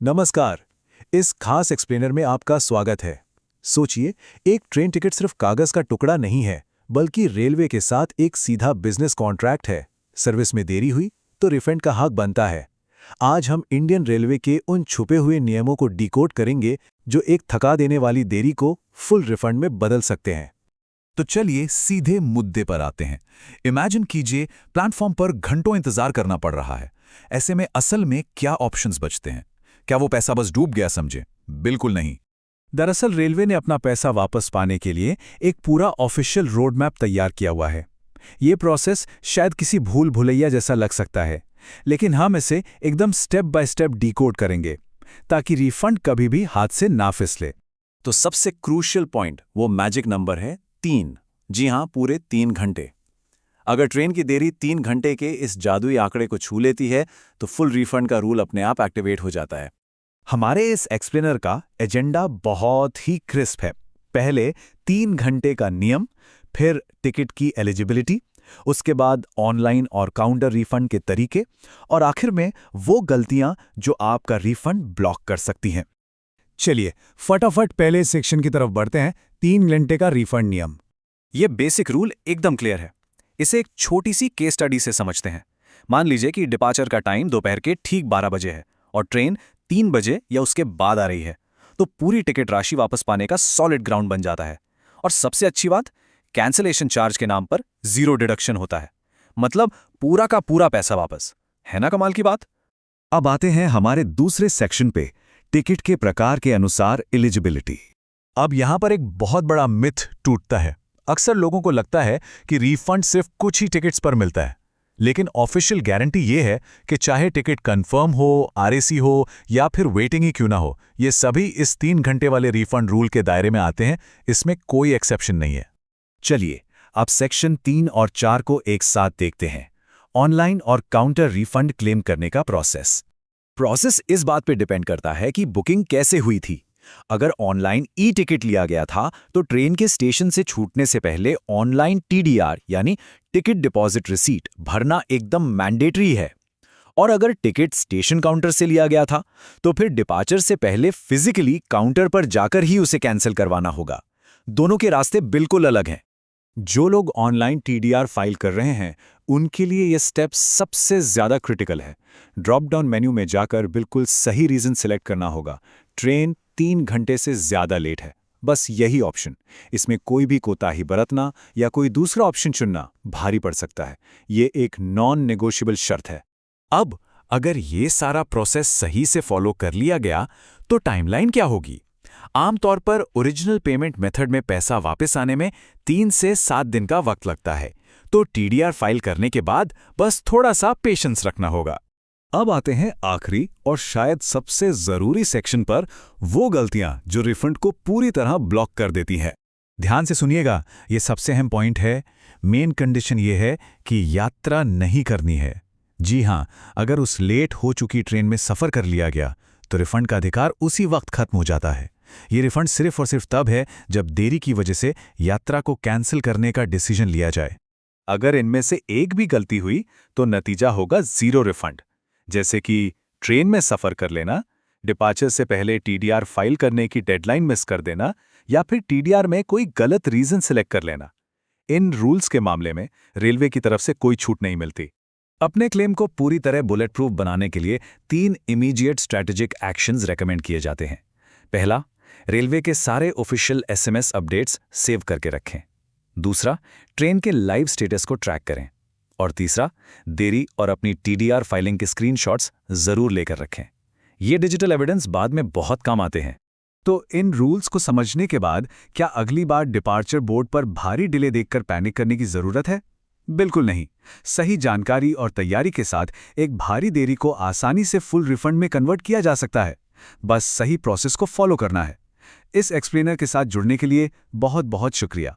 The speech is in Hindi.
नमस्कार। इस खास एक्सप्लेनर में आपका स्वागत है। सोचिए, एक ट्रेन टिकट सिर्फ कागज का टुकड़ा नहीं है, बल्कि रेलवे के साथ एक सीधा बिजनेस कॉन्ट्रैक्ट है। सर्विस में देरी हुई तो रिफंड का हक बनता है। आज हम इंडियन रेलवे के उन छुपे हुए नियमों को डिकोड करेंगे जो एक थका देने वाली देरी को फुल रिफंड में बदल सकते हैं। तो चलिए सीधे मुद्दे पर आते हैं। इमेजिन कीजिए प्लेटफॉर्म पर घंटों इंतजार करना पड़ रहा है। ऐसे में असल में क्या ऑप्शंस बचते हैं? क्या वो पैसा बस डूब गया समझे? बिल्कुल नहीं। दरअसल रेलवे ने अपना पैसा वापस पाने के लिए एक पूरा ऑफिशियल रोड मैप तैयार किया हुआ है। ये प्रोसेस शायद किसी भूल भुलैया जैसा लग सकता है, लेकिन हम इसे एकदम स्टेप बाय स्टेप डिकोड करेंगे ताकि रिफंड कभी भी हाथ से ना फिसले। तो सबसे क्रूशियल पॉइंट वो मैजिक नंबर है 3। जी हाँ, पूरे 3 घंटे। अगर ट्रेन की देरी 3 घंटे के इस जादुई आंकड़े को छू लेती है तो फुल रिफंड का रूल अपने आप एक्टिवेट हो जाता है। हमारे इस एक्सप्लेनर का एजेंडा बहुत ही क्रिस्प है। पहले 3 घंटे का नियम, फिर टिकट की एलिजिबिलिटी, उसके बाद ऑनलाइन और काउंटर रिफंड के तरीके, और आखिर में वो गलतियां जो आपका रिफंड ब्लॉक कर सकती हैं। चलिए फटाफट पहले सेक्शन की तरफ बढ़ते हैं। 3 घंटे का रिफंड नियम। ये बेसिक रूल एकदम क्लियर है। इसे एक छोटी सी केस स्टडी से समझते हैं। मान लीजिए कि डिपार्चर का टाइम दोपहर के ठीक 12 बजे है और ट्रेन 3 बजे या उसके बाद आ रही है, तो पूरी टिकट राशि वापस पाने का सॉलिड ग्राउंड बन जाता है। और सबसे अच्छी बात, कैंसिलेशन चार्ज के नाम पर 0 डिडक्शन होता है। मतलब पूरा का पूरा पैसा वापस। है ना कमाल की बात? अब आते हैं हमारे दूसरे सेक्शन पे, टिकट के प्रकार के अनुसार एलिजिबिलिटी। अब यहां पर एक बहुत बड़ा मिथ टूटता है। अक्सर लोगों को लगता है कि रिफंड सिर्फ कुछ ही टिकट्स पर मिलता है, लेकिन ऑफिशियल गारंटी ये है कि चाहे टिकट कंफर्म हो, आरएसी हो या फिर वेटिंग ही क्यों ना हो, ये सभी इस 3 घंटे वाले रिफंड रूल के दायरे में आते हैं। इसमें कोई एक्सेप्शन नहीं है। चलिए अब सेक्शन 3 और 4 को एक साथ देखते हैं। ऑनलाइन और काउंटर रिफंड क्लेम करने का प्रोसेस इस बात पे डिपेंड करता है कि बुकिंग कैसे हुई थी। अगर ऑनलाइन ई टिकट लिया गया था तो ट्रेन के स्टेशन से छूटने से पहले ऑनलाइन टीडीआर यानी टिकट डिपॉजिट रिसीट भरना एकदम मैंडेटरी है। और अगर टिकट स्टेशन काउंटर से लिया गया था तो फिर डिपार्चर से पहले फिजिकली काउंटर पर जाकर ही उसे कैंसिल करवाना होगा। दोनों के रास्ते बिल्कुल अलग हैं। जो लोग ऑनलाइन टीडीआर फाइल कर रहे हैं, उनके लिए यह स्टेप सबसे ज्यादा क्रिटिकल है। ड्रॉप डाउन मेन्यू में जाकर बिल्कुल सही रीजन सिलेक्ट करना होगा। ट्रेन 3 घंटे से ज्यादा लेट है, बस यही ऑप्शन। इसमें कोई भी कोताही बरतना या कोई दूसरा ऑप्शन चुनना भारी पड़ सकता है। ये एक नॉन नेगोशिएबल शर्त है। अब अगर ये सारा प्रोसेस सही से फॉलो कर लिया गया तो टाइमलाइन क्या होगी? आमतौर पर ओरिजिनल पेमेंट मेथड में पैसा वापस आने में 3 से 7 दिन का वक्त लगता है, तो टीडीआर फाइल करने के बाद बस थोड़ा सा पेशेंस रखना होगा। अब आते हैं आखिरी और शायद सबसे जरूरी सेक्शन पर, वो गलतियां जो रिफंड को पूरी तरह ब्लॉक कर देती हैं। ध्यान से सुनिएगा, ये सबसे अहम पॉइंट है। मेन कंडीशन ये है कि यात्रा नहीं करनी है। जी हां, अगर उस लेट हो चुकी ट्रेन में सफर कर लिया गया तो रिफंड का अधिकार उसी वक्त खत्म हो जाता है। ये रिफंड सिर्फ और सिर्फ तब है जब देरी की वजह से यात्रा को कैंसिल करने का डिसीजन लिया जाए। अगर इनमें से एक भी गलती हुई तो नतीजा होगा 0 रिफंड, जैसे कि ट्रेन में सफर कर लेना, डिपार्चर से पहले टीडीआर फाइल करने की डेडलाइन मिस कर देना, या फिर टीडीआर में कोई गलत रीजन सिलेक्ट कर लेना। इन रूल्स के मामले में रेलवे की तरफ से कोई छूट नहीं मिलती। अपने क्लेम को पूरी तरह बुलेट प्रूफ बनाने के लिए 3 इमीडिएट स्ट्रैटेजिक एक्शंस रेकमेंड किए जाते हैं। पहला, रेलवे के सारे ऑफिशियल एसएमएस अपडेट्स सेव करके रखें। दूसरा, ट्रेन के लाइव स्टेटस को ट्रैक करें। और तीसरा, देरी और अपनी टीडीआर फाइलिंग के स्क्रीनशॉट्स जरूर लेकर रखें। ये डिजिटल एविडेंस बाद में बहुत काम आते हैं। तो इन रूल्स को समझने के बाद क्या अगली बार डिपार्चर बोर्ड पर भारी डिले देखकर पैनिक करने की जरूरत है? बिल्कुल नहीं। सही जानकारी और तैयारी के साथ एक भारी देरी को आसानी से फुल रिफंड में कन्वर्ट किया जा सकता है। बस सही प्रोसेस को फॉलो करना है। इस एक्सप्लेनर के साथ जुड़ने के लिए बहुत बहुत शुक्रिया।